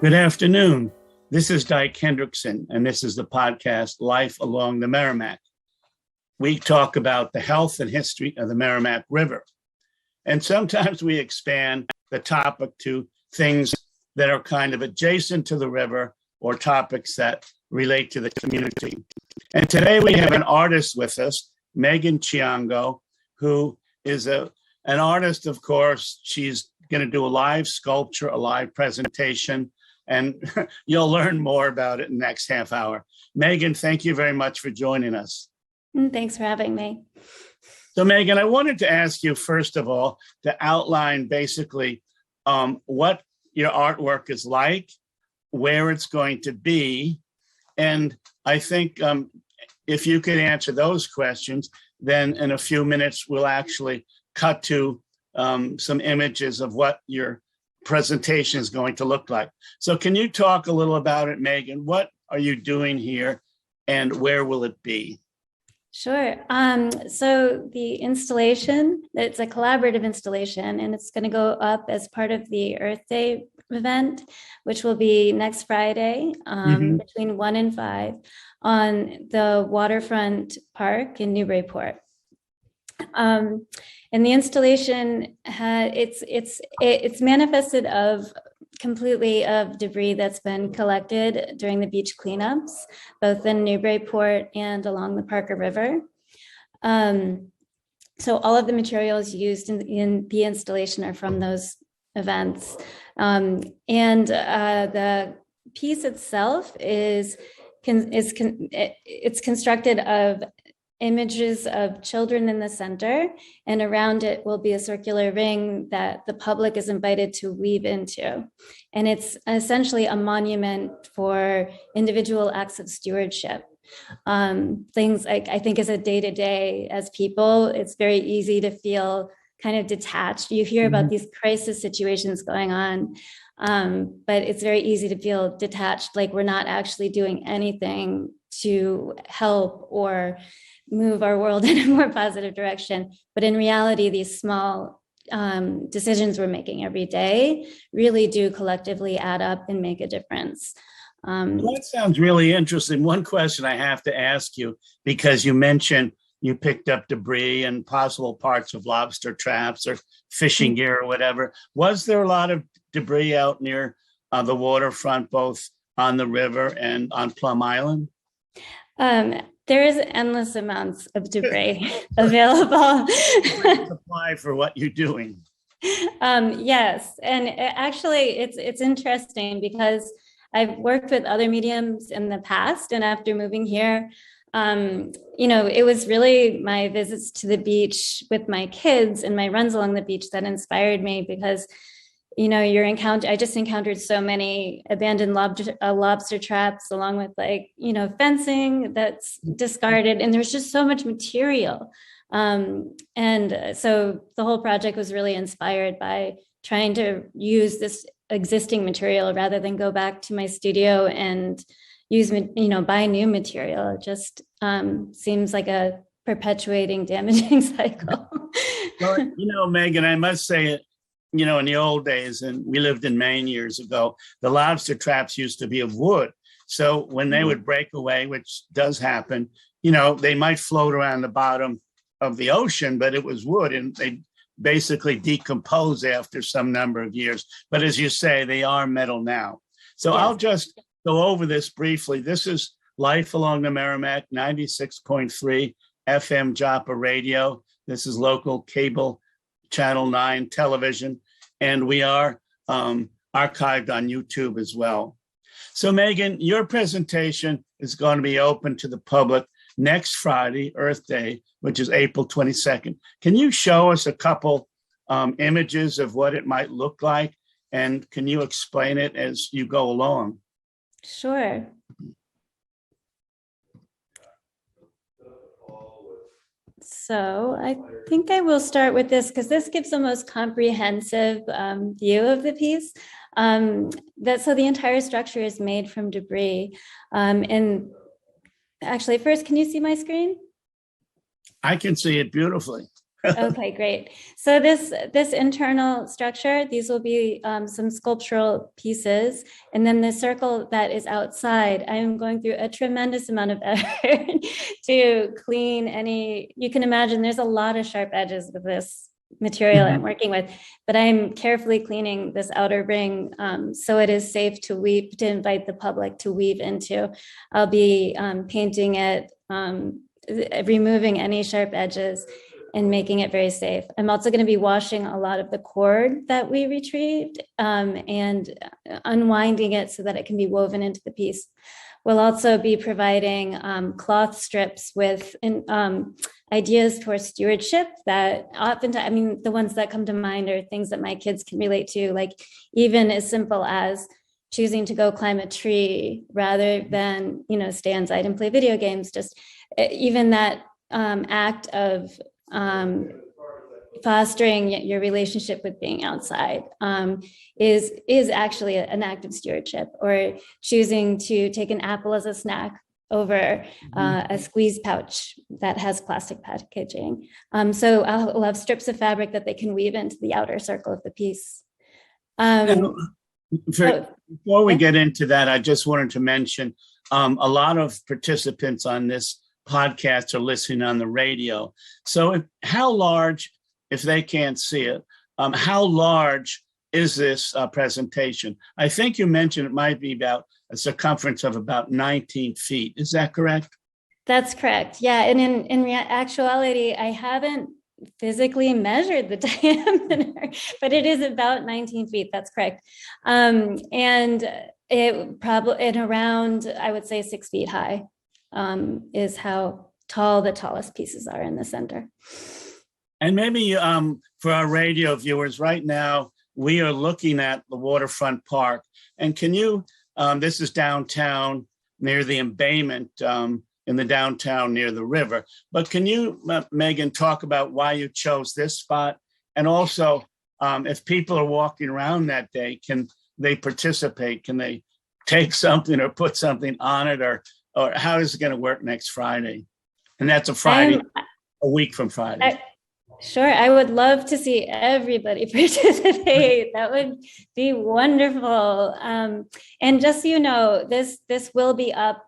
Good afternoon. This is Dyke Hendrickson, and this is the podcast Life Along the Merrimack. We talk about the health and history of the Merrimack River. And sometimes we expand the topic to things that are kind of adjacent to the river or topics that relate to the community. And today we have an artist with us, Megan Chiango, who is an artist, of course. She's going to do a live sculpture, a live presentation, and you'll learn more about it in the next half hour. Megan, thank you very much for joining us. Thanks for having me. So Megan, I wanted to ask you, first of all, to outline basically what your artwork is like, where it's going to be. And I think if you could answer those questions, then in a few minutes, we'll actually cut to some images of what your presentation is going to look like. So can you talk a little about it, Megan? What are you doing here and where will it be? Sure. So the installation, it's a collaborative installation, and it's going to go up as part of the Earth Day event, which will be next Friday between 1 and 5 on the waterfront park in Newburyport. And the installation it's manifested completely of debris that's been collected during the beach cleanups, both in Newburyport and along the Parker River. So all of the materials used in the installation are from those events. And the piece itself it's constructed of images of children in the center, and around it will be a circular ring that the public is invited to weave into. And it's essentially a monument for individual acts of stewardship. Things like, I think as a day-to-day, as people, it's very easy to feel kind of detached. You hear about these crisis situations going on, but it's very easy to feel detached, like we're not actually doing anything to help or move our world in a more positive direction. But in reality, these small decisions we're making every day really do collectively add up and make a difference. That sounds really interesting. One question I have to ask you, because you mentioned you picked up debris and possible parts of lobster traps or fishing gear or whatever. Was there a lot of debris out near the waterfront, both on the river and on Plum Island? There is endless amounts of debris available. Supply for what you're doing. Yes, and it's interesting because I've worked with other mediums in the past, and after moving here, it was really my visits to the beach with my kids and my runs along the beach that inspired me, because I just encountered so many abandoned lobster traps, along with fencing that's discarded, and there's just so much material. And so the whole project was really inspired by trying to use this existing material rather than go back to my studio and buy new material. It just seems like a perpetuating, damaging cycle. Well, Megan, I must say it. In the old days, and we lived in Maine years ago, the lobster traps used to be of wood. So when they would break away, which does happen, they might float around the bottom of the ocean, but it was wood, and they basically decompose after some number of years. But as you say, they are metal now. So yes. I'll just go over this briefly. This is Life Along the Merrimack, 96.3 FM Joppa radio. This is local cable Channel 9 television, and we are archived on YouTube as well. So Megan, your presentation is going to be open to the public next Friday, Earth Day, which is April 22nd. Can you show us a couple images of what it might look like, and can you explain it as you go along? Sure. So I think I will start with this because this gives the most comprehensive view of the piece. So the entire structure is made from debris. And actually, first, can you see my screen? I can see it beautifully. Okay, great. So this internal structure, these will be some sculptural pieces, and then the circle that is outside, I'm going through a tremendous amount of effort to clean any. You can imagine there's a lot of sharp edges with this material I'm working with, but I'm carefully cleaning this outer ring so it is safe to weave, to invite the public to weave into. I'll be painting it, removing any sharp edges and making it very safe. I'm also going to be washing a lot of the cord that we retrieved and unwinding it so that it can be woven into the piece. We'll also be providing cloth strips with ideas for stewardship that oftentimes, I mean, the ones that come to mind are things that my kids can relate to, like even as simple as choosing to go climb a tree rather than, stay inside and play video games. Just even that act of fostering your relationship with being outside is actually an act of stewardship, or choosing to take an apple as a snack over a squeeze pouch that has plastic packaging. So I'll have strips of fabric that they can weave into the outer circle of the piece. Before we get into that, I just wanted to mention a lot of participants on this podcast are listening on the radio. So how large, if they can't see it, how large is this presentation? I think you mentioned it might be about a circumference of about 19 feet. Is that correct? That's correct. Yeah. And in actuality, I haven't physically measured the diameter, but it is about 19 feet. That's correct. And it probably in around, I would say 6 feet high. Is how tall the tallest pieces are in the center. And maybe for our radio viewers right now, we are looking at the waterfront park. And can you, this is downtown near the embayment in the downtown near the river. But can you, Megan, talk about why you chose this spot? And also, if people are walking around that day, can they participate? Can they take something or put something on it, or how is it going to work next Friday? And that's a Friday, a week from Friday. Sure. I would love to see everybody participate. That would be wonderful. And just so you know, this will be up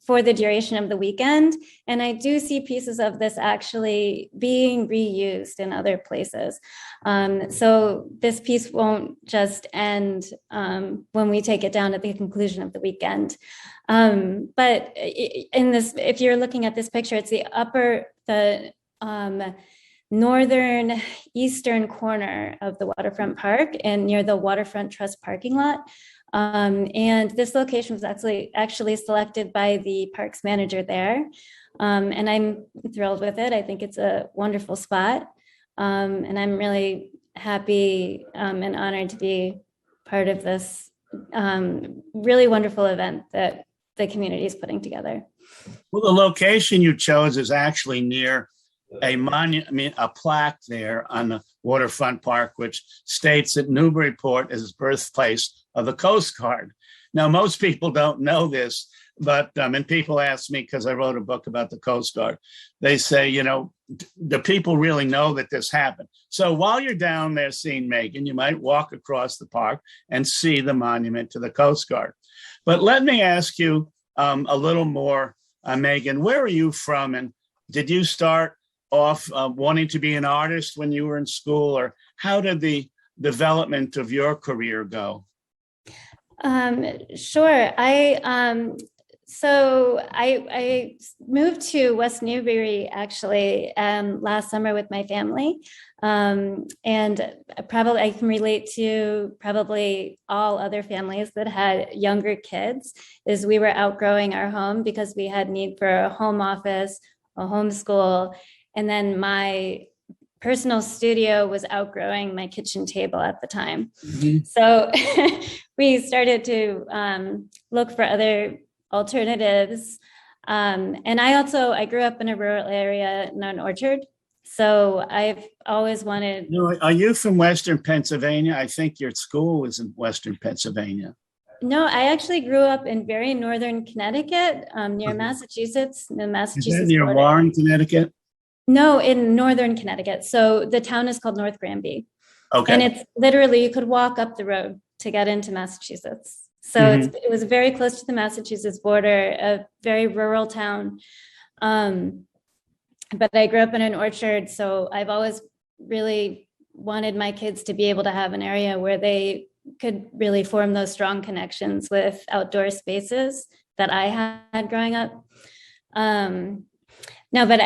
for the duration of the weekend. And I do see pieces of this actually being reused in other places. So this piece won't just end when we take it down at the conclusion of the weekend. But in this, if you're looking at this picture, it's the northern eastern corner of the waterfront park and near the Waterfront Trust parking lot. And this location was actually selected by the parks manager there. And I'm thrilled with it. I think it's a wonderful spot. And I'm really happy and honored to be part of this really wonderful event that the community is putting together. Well, the location you chose is actually near a monument, a plaque there on the waterfront park, which states that Newburyport is the birthplace of the Coast Guard. Now, most people don't know this, but and people ask me, because I wrote a book about the Coast Guard, they say, do people really know that this happened? So while you're down there seeing Megan, you might walk across the park and see the monument to the Coast Guard. But let me ask you a little more, Megan, where are you from? And did you start off wanting to be an artist when you were in school, or how did the development of your career go? Sure. So I moved to West Newbury actually last summer with my family, and probably I can relate to probably all other families that had younger kids. Is we were outgrowing our home because we had need for a home office, a homeschool, and then my personal studio was outgrowing my kitchen table at the time. Mm-hmm. So we started to look for other alternatives. And I grew up in a rural area in an orchard. So I've always wanted. Are you from Western Pennsylvania? I think your school was in Western Pennsylvania. No, I actually grew up in very northern Connecticut, near Massachusetts, the Massachusetts Is that near border. Warren, Connecticut? No, in northern Connecticut. So the town is called North Granby. Okay. And it's literally, you could walk up the road to get into Massachusetts. So it was very close to the Massachusetts border, a very rural town. But I grew up in an orchard, so I've always really wanted my kids to be able to have an area where they could really form those strong connections with outdoor spaces that I had growing up. No, but